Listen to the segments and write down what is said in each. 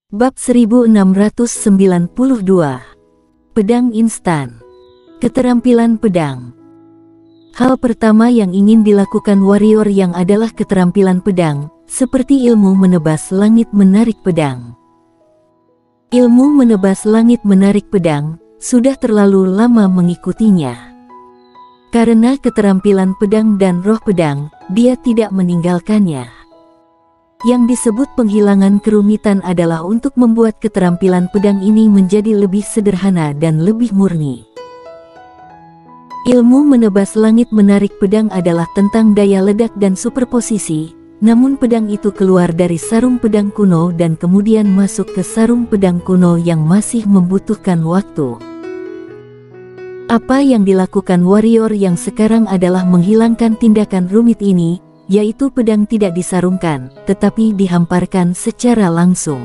Bab 1692. Pedang instan. Keterampilan pedang. Hal pertama yang ingin dilakukan warrior yang adalah keterampilan pedang, seperti ilmu menebas langit menarik pedang. Ilmu menebas langit menarik pedang, sudah terlalu lama mengikutinya. Karena keterampilan pedang dan roh pedang, dia tidak meninggalkannya. Yang disebut penghilangan kerumitan adalah untuk membuat keterampilan pedang ini menjadi lebih sederhana dan lebih murni. Ilmu menebas langit menarik pedang adalah tentang daya ledak dan superposisi, namun pedang itu keluar dari sarung pedang kuno dan kemudian masuk ke sarung pedang kuno yang masih membutuhkan waktu. Apa yang dilakukan warrior yang sekarang adalah menghilangkan tindakan rumit ini, yaitu pedang tidak disarungkan, tetapi dihamparkan secara langsung.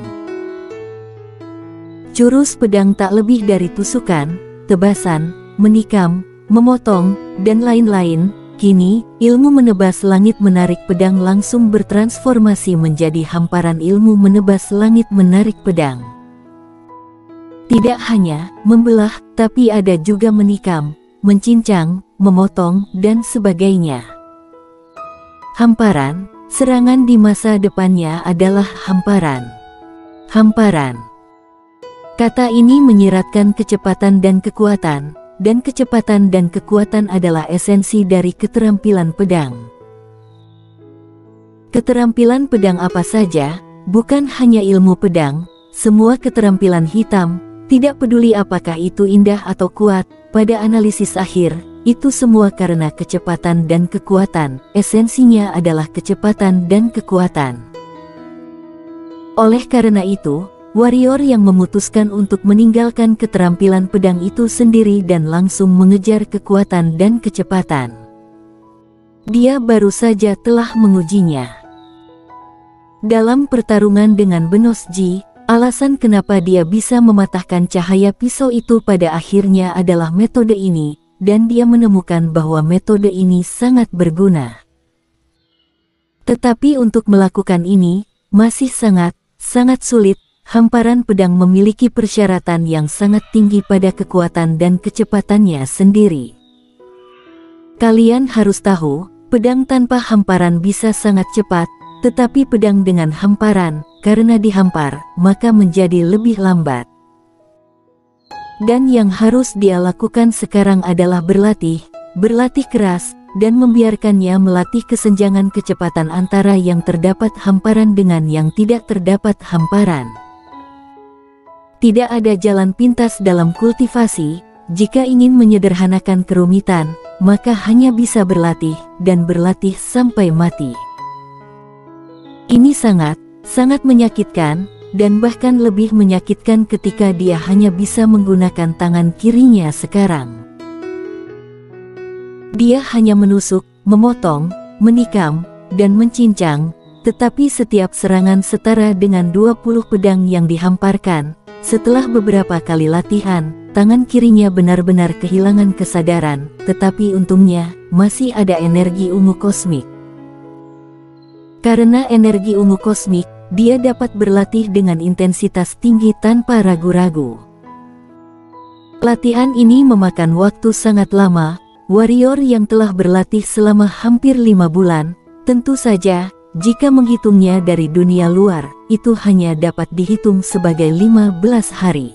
Jurus pedang tak lebih dari tusukan, tebasan, menikam, memotong, dan lain-lain. Kini, ilmu menebas langit menarik pedang langsung bertransformasi menjadi hamparan ilmu menebas langit menarik pedang. Tidak hanya membelah, tapi ada juga menikam, mencincang, memotong, dan sebagainya. Hamparan, serangan di masa depannya adalah hamparan. Hamparan. Kata ini menyiratkan kecepatan dan kekuatan adalah esensi dari keterampilan pedang. Keterampilan pedang apa saja, bukan hanya ilmu pedang, semua keterampilan hitam, tidak peduli apakah itu indah atau kuat, pada analisis akhir, itu semua karena kecepatan dan kekuatan, esensinya adalah kecepatan dan kekuatan. Oleh karena itu, warrior yang memutuskan untuk meninggalkan keterampilan pedang itu sendiri dan langsung mengejar kekuatan dan kecepatan. Dia baru saja telah mengujinya. Dalam pertarungan dengan Benosji, alasan kenapa dia bisa mematahkan cahaya pisau itu pada akhirnya adalah metode ini, dan dia menemukan bahwa metode ini sangat berguna. Tetapi untuk melakukan ini, masih sangat sulit. Hamparan pedang memiliki persyaratan yang sangat tinggi pada kekuatan dan kecepatannya sendiri. Kalian harus tahu, pedang tanpa hamparan bisa sangat cepat, tetapi pedang dengan hamparan, karena dihampar, maka menjadi lebih lambat. Dan yang harus dia lakukan sekarang adalah berlatih keras, dan membiarkannya melatih kesenjangan kecepatan antara yang terdapat hamparan dengan yang tidak terdapat hamparan. Tidak ada jalan pintas dalam kultivasi, jika ingin menyederhanakan kerumitan, maka hanya bisa berlatih, dan berlatih sampai mati. Ini sangat menyakitkan, dan bahkan lebih menyakitkan ketika dia hanya bisa menggunakan tangan kirinya sekarang. Dia hanya menusuk, memotong, menikam, dan mencincang, tetapi setiap serangan setara dengan 20 pedang yang dihamparkan. Setelah beberapa kali latihan, tangan kirinya benar-benar kehilangan kesadaran, tetapi untungnya, masih ada energi ungu kosmik. Karena energi ungu kosmik, dia dapat berlatih dengan intensitas tinggi tanpa ragu-ragu. Latihan ini memakan waktu sangat lama. Warrior yang telah berlatih selama hampir 5 bulan, tentu saja, jika menghitungnya dari dunia luar, itu hanya dapat dihitung sebagai 15 hari.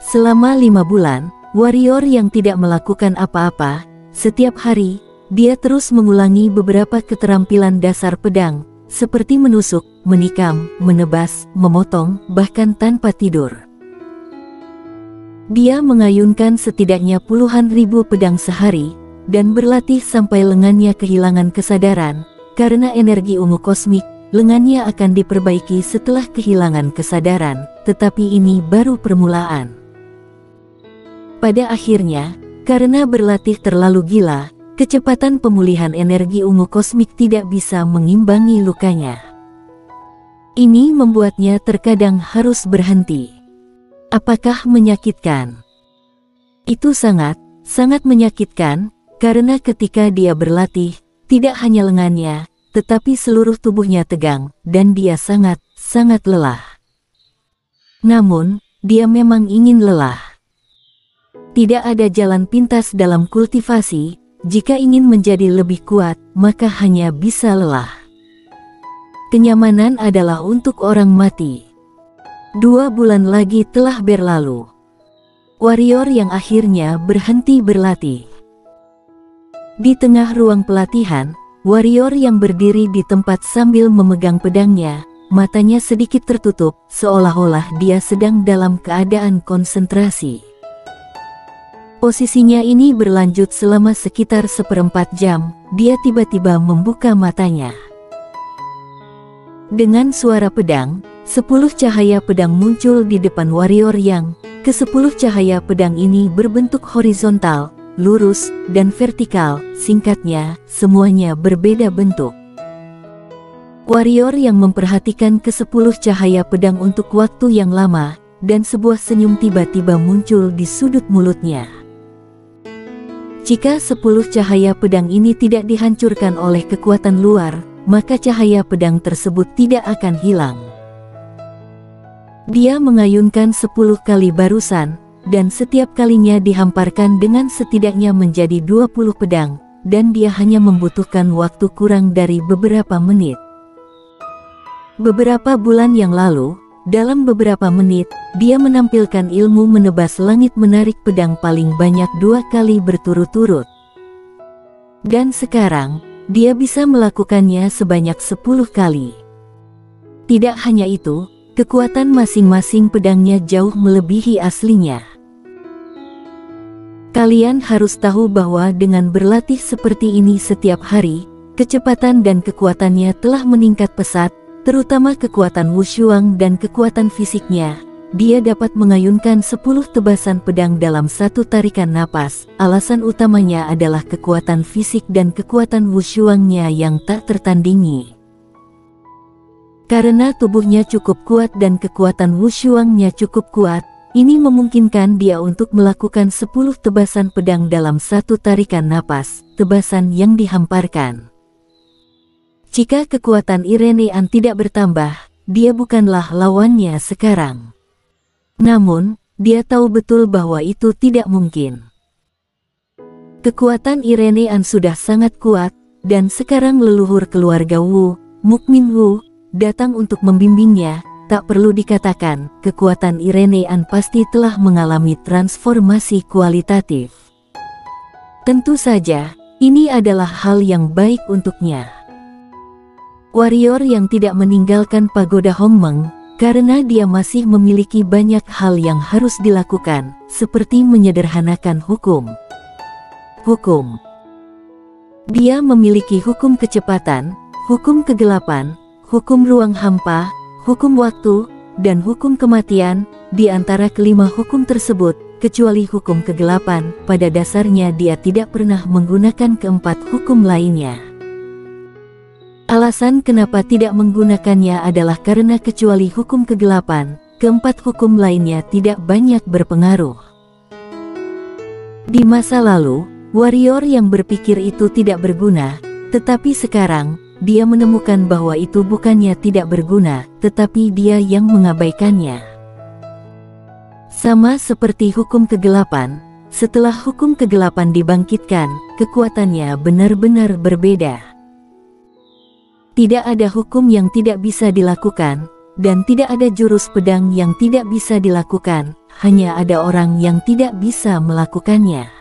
Selama 5 bulan, warrior yang tidak melakukan apa-apa, setiap hari, dia terus mengulangi beberapa keterampilan dasar pedang, seperti menusuk, menikam, menebas, memotong, bahkan tanpa tidur. Dia mengayunkan setidaknya puluhan ribu pedang sehari, dan berlatih sampai lengannya kehilangan kesadaran. Karena energi ungu kosmik, lengannya akan diperbaiki setelah kehilangan kesadaran, tetapi ini baru permulaan. Pada akhirnya, karena berlatih terlalu gila, kecepatan pemulihan energi ungu kosmik tidak bisa mengimbangi lukanya. Ini membuatnya terkadang harus berhenti. Apakah menyakitkan? Itu sangat menyakitkan, karena ketika dia berlatih, tidak hanya lengannya, tetapi seluruh tubuhnya tegang, dan dia sangat sangat lelah. Namun, dia memang ingin lelah. Tidak ada jalan pintas dalam kultivasi. Jika ingin menjadi lebih kuat, maka hanya bisa lelah. Kenyamanan adalah untuk orang mati. 2 bulan lagi telah berlalu. Warrior yang akhirnya berhenti berlatih. Di tengah ruang pelatihan, warrior yang berdiri di tempat sambil memegang pedangnya, matanya sedikit tertutup, seolah-olah dia sedang dalam keadaan konsentrasi. Posisinya ini berlanjut selama sekitar 1/4 jam, dia tiba-tiba membuka matanya. Dengan suara pedang, 10 cahaya pedang muncul di depan warrior yang ke-10 cahaya pedang ini berbentuk horizontal, lurus, dan vertikal, singkatnya, semuanya berbeda bentuk. Warrior yang memperhatikan ke-10 cahaya pedang untuk waktu yang lama, dan sebuah senyum tiba-tiba muncul di sudut mulutnya. Jika 10 cahaya pedang ini tidak dihancurkan oleh kekuatan luar, maka cahaya pedang tersebut tidak akan hilang. Dia mengayunkan 10 kali barusan, dan setiap kalinya dihamparkan dengan setidaknya menjadi 20 pedang, dan dia hanya membutuhkan waktu kurang dari beberapa menit. Beberapa bulan yang lalu, dalam beberapa menit, dia menampilkan ilmu menebas langit menarik pedang paling banyak 2 kali berturut-turut. Dan sekarang, dia bisa melakukannya sebanyak 10 kali. Tidak hanya itu, kekuatan masing-masing pedangnya jauh melebihi aslinya. Kalian harus tahu bahwa dengan berlatih seperti ini setiap hari, kecepatan dan kekuatannya telah meningkat pesat, terutama kekuatan wushuang dan kekuatan fisiknya. Dia dapat mengayunkan 10 tebasan pedang dalam satu tarikan napas. Alasan utamanya adalah kekuatan fisik dan kekuatan wushuangnya yang tak tertandingi. Karena tubuhnya cukup kuat dan kekuatan wushuangnya cukup kuat, ini memungkinkan dia untuk melakukan 10 tebasan pedang dalam satu tarikan napas, tebasan yang dihamparkan. Jika kekuatan Irenean tidak bertambah, dia bukanlah lawannya sekarang. Namun, dia tahu betul bahwa itu tidak mungkin. Kekuatan Irenean sudah sangat kuat, dan sekarang leluhur keluarga Wu, Mukmin Wu, datang untuk membimbingnya. Tak perlu dikatakan, kekuatan Irenean pasti telah mengalami transformasi kualitatif. Tentu saja, ini adalah hal yang baik untuknya. Warrior yang tidak meninggalkan pagoda Hongmeng, karena dia masih memiliki banyak hal yang harus dilakukan, seperti menyederhanakan hukum. Dia memiliki hukum kecepatan, hukum kegelapan, hukum ruang hampa, hukum waktu, dan hukum kematian. Di antara kelima hukum tersebut, kecuali hukum kegelapan, pada dasarnya dia tidak pernah menggunakan keempat hukum lainnya. Alasan kenapa tidak menggunakannya adalah karena kecuali hukum kegelapan, keempat hukum lainnya tidak banyak berpengaruh. Di masa lalu, warrior yang berpikir itu tidak berguna, tetapi sekarang, dia menemukan bahwa itu bukannya tidak berguna, tetapi dia yang mengabaikannya. Sama seperti hukum kegelapan, setelah hukum kegelapan dibangkitkan, kekuatannya benar-benar berbeda. Tidak ada hukum yang tidak bisa dilakukan, dan tidak ada jurus pedang yang tidak bisa dilakukan, hanya ada orang yang tidak bisa melakukannya.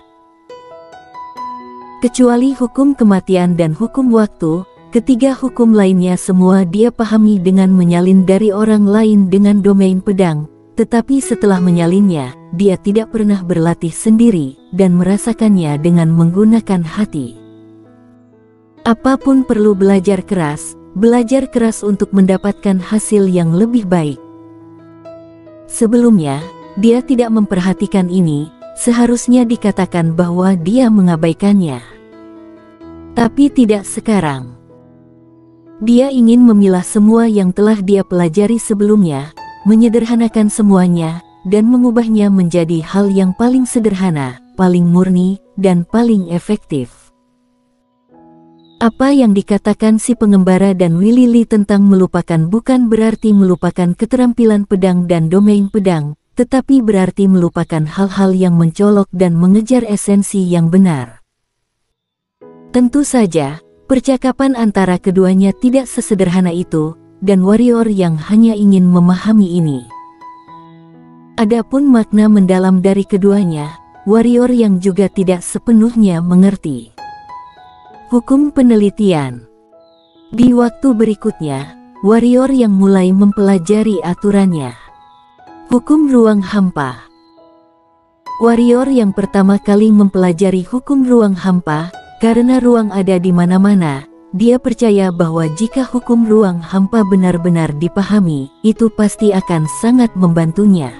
Kecuali hukum kematian dan hukum waktu, ketiga hukum lainnya semua dia pahami dengan menyalin dari orang lain dengan domain pedang, tetapi setelah menyalinnya, dia tidak pernah berlatih sendiri, dan merasakannya dengan menggunakan hati. Apapun perlu belajar keras untuk mendapatkan hasil yang lebih baik. Sebelumnya, dia tidak memperhatikan ini, seharusnya dikatakan bahwa dia mengabaikannya. Tapi tidak sekarang. Dia ingin memilah semua yang telah dia pelajari sebelumnya, menyederhanakan semuanya, dan mengubahnya menjadi hal yang paling sederhana, paling murni, dan paling efektif. Apa yang dikatakan si pengembara dan Willy Lee tentang melupakan bukan berarti melupakan keterampilan pedang dan domain pedang, tetapi berarti melupakan hal-hal yang mencolok dan mengejar esensi yang benar. Tentu saja, percakapan antara keduanya tidak sesederhana itu, dan warrior yang hanya ingin memahami ini. Adapun makna mendalam dari keduanya, warrior yang juga tidak sepenuhnya mengerti. Hukum penelitian. Di waktu berikutnya, warrior yang mulai mempelajari aturannya. Hukum ruang hampa. Warrior yang pertama kali mempelajari hukum ruang hampa, karena ruang ada di mana-mana, dia percaya bahwa jika hukum ruang hampa benar-benar dipahami, itu pasti akan sangat membantunya.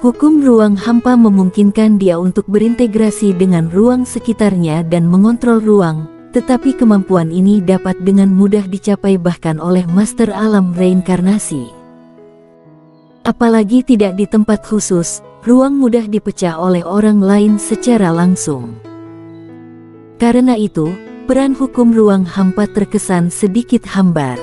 Hukum ruang hampa memungkinkan dia untuk berintegrasi dengan ruang sekitarnya dan mengontrol ruang, tetapi kemampuan ini dapat dengan mudah dicapai bahkan oleh master alam reinkarnasi. Apalagi tidak di tempat khusus, ruang mudah dipecah oleh orang lain secara langsung. Karena itu, peran hukum ruang hampa terkesan sedikit hambar.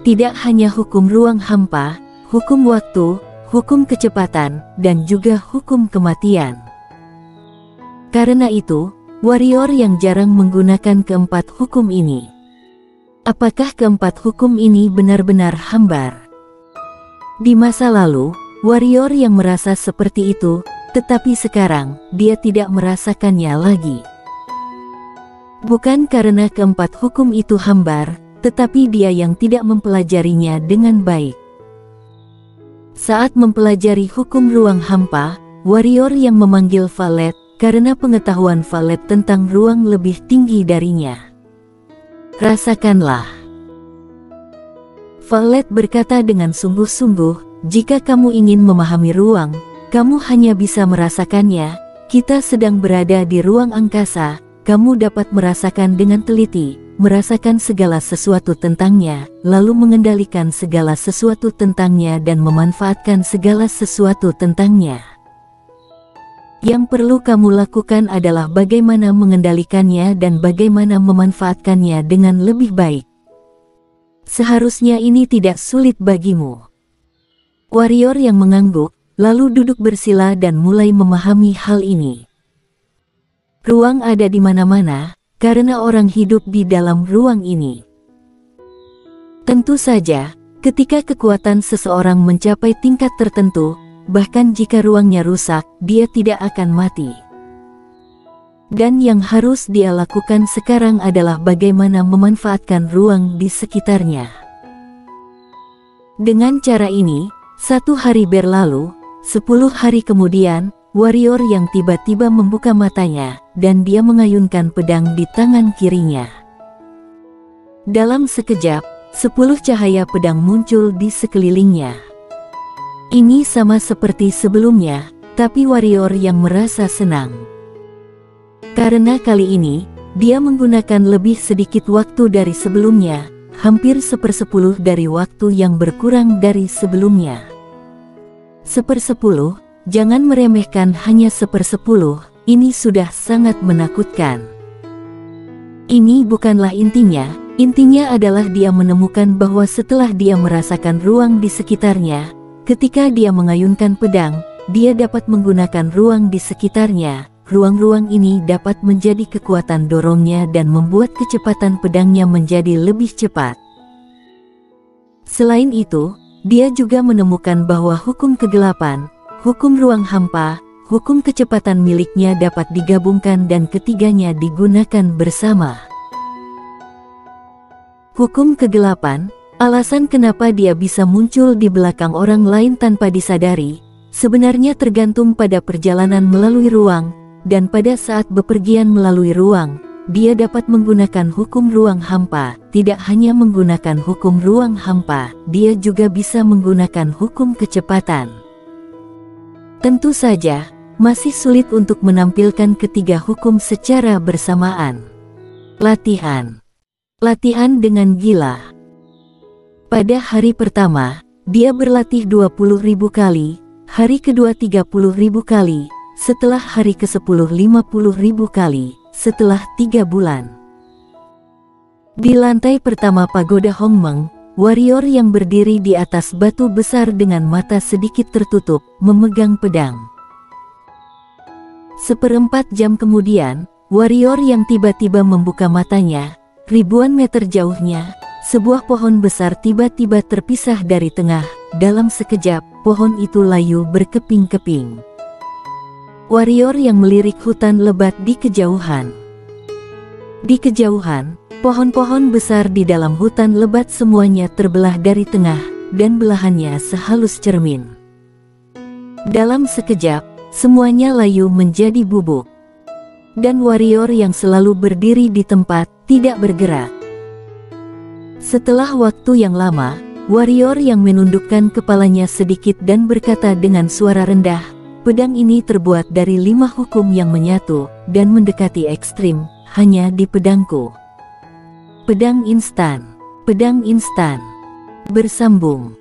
Tidak hanya hukum ruang hampa, hukum waktu, hukum kecepatan, dan juga hukum kematian. Karena itu, warrior yang jarang menggunakan keempat hukum ini. Apakah keempat hukum ini benar-benar hambar? Di masa lalu, warrior yang merasa seperti itu, tetapi sekarang, dia tidak merasakannya lagi. Bukan karena keempat hukum itu hambar, tetapi dia yang tidak mempelajarinya dengan baik. Saat mempelajari hukum ruang hampa, warrior yang memanggil Valet, karena pengetahuan Valet tentang ruang lebih tinggi darinya. Rasakanlah. Valet berkata dengan sungguh-sungguh, jika kamu ingin memahami ruang, kamu hanya bisa merasakannya. Kita sedang berada di ruang angkasa, kamu dapat merasakan dengan teliti, merasakan segala sesuatu tentangnya, lalu mengendalikan segala sesuatu tentangnya dan memanfaatkan segala sesuatu tentangnya. Yang perlu kamu lakukan adalah bagaimana mengendalikannya dan bagaimana memanfaatkannya dengan lebih baik. Seharusnya ini tidak sulit bagimu. Warrior yang mengangguk, lalu duduk bersila dan mulai memahami hal ini. Ruang ada di mana-mana, karena orang hidup di dalam ruang ini. Tentu saja, ketika kekuatan seseorang mencapai tingkat tertentu, bahkan jika ruangnya rusak, dia tidak akan mati. Dan yang harus dia lakukan sekarang adalah bagaimana memanfaatkan ruang di sekitarnya. Dengan cara ini, 1 hari berlalu, 10 hari kemudian, warrior yang tiba-tiba membuka matanya, dan dia mengayunkan pedang di tangan kirinya. Dalam sekejap, 10 cahaya pedang muncul di sekelilingnya. Ini sama seperti sebelumnya, tapi warrior yang merasa senang. Karena kali ini, dia menggunakan lebih sedikit waktu dari sebelumnya, hampir 1/10 dari waktu yang berkurang dari sebelumnya. 1/10, jangan meremehkan hanya 1/10, ini sudah sangat menakutkan. Ini bukanlah intinya adalah dia menemukan bahwa setelah dia merasakan ruang di sekitarnya, ketika dia mengayunkan pedang, dia dapat menggunakan ruang di sekitarnya. Ruang-ruang ini dapat menjadi kekuatan dorongnya dan membuat kecepatan pedangnya menjadi lebih cepat. Selain itu, dia juga menemukan bahwa hukum kegelapan, hukum ruang hampa, hukum kecepatan miliknya dapat digabungkan dan ketiganya digunakan bersama. Hukum kegelapan, alasan kenapa dia bisa muncul di belakang orang lain tanpa disadari, sebenarnya tergantung pada perjalanan melalui ruang, dan pada saat bepergian melalui ruang, dia dapat menggunakan hukum ruang hampa. Tidak hanya menggunakan hukum ruang hampa, dia juga bisa menggunakan hukum kecepatan. Tentu saja, masih sulit untuk menampilkan ketiga hukum secara bersamaan. Latihan. Latihan dengan gila. Pada hari pertama, dia berlatih 20.000 kali, hari kedua 30.000 kali, setelah hari ke-10 50.000 kali, setelah 3 bulan. Di lantai pertama pagoda Hongmeng, warrior yang berdiri di atas batu besar dengan mata sedikit tertutup, memegang pedang. 1/4 jam kemudian, warrior yang tiba-tiba membuka matanya. Ribuan meter jauhnya, sebuah pohon besar tiba-tiba terpisah dari tengah. Dalam sekejap, pohon itu layu berkeping-keping. Warrior yang melirik hutan lebat di kejauhan. Di kejauhan, pohon-pohon besar di dalam hutan lebat semuanya terbelah dari tengah, dan belahannya sehalus cermin. Dalam sekejap, semuanya layu menjadi bubuk. Dan warrior yang selalu berdiri di tempat, tidak bergerak. Setelah waktu yang lama, warrior yang menundukkan kepalanya sedikit dan berkata dengan suara rendah, "Pedang ini terbuat dari 5 hukum yang menyatu, dan mendekati ekstrim, hanya di pedangku." Pedang instan. Pedang instan. Bersambung.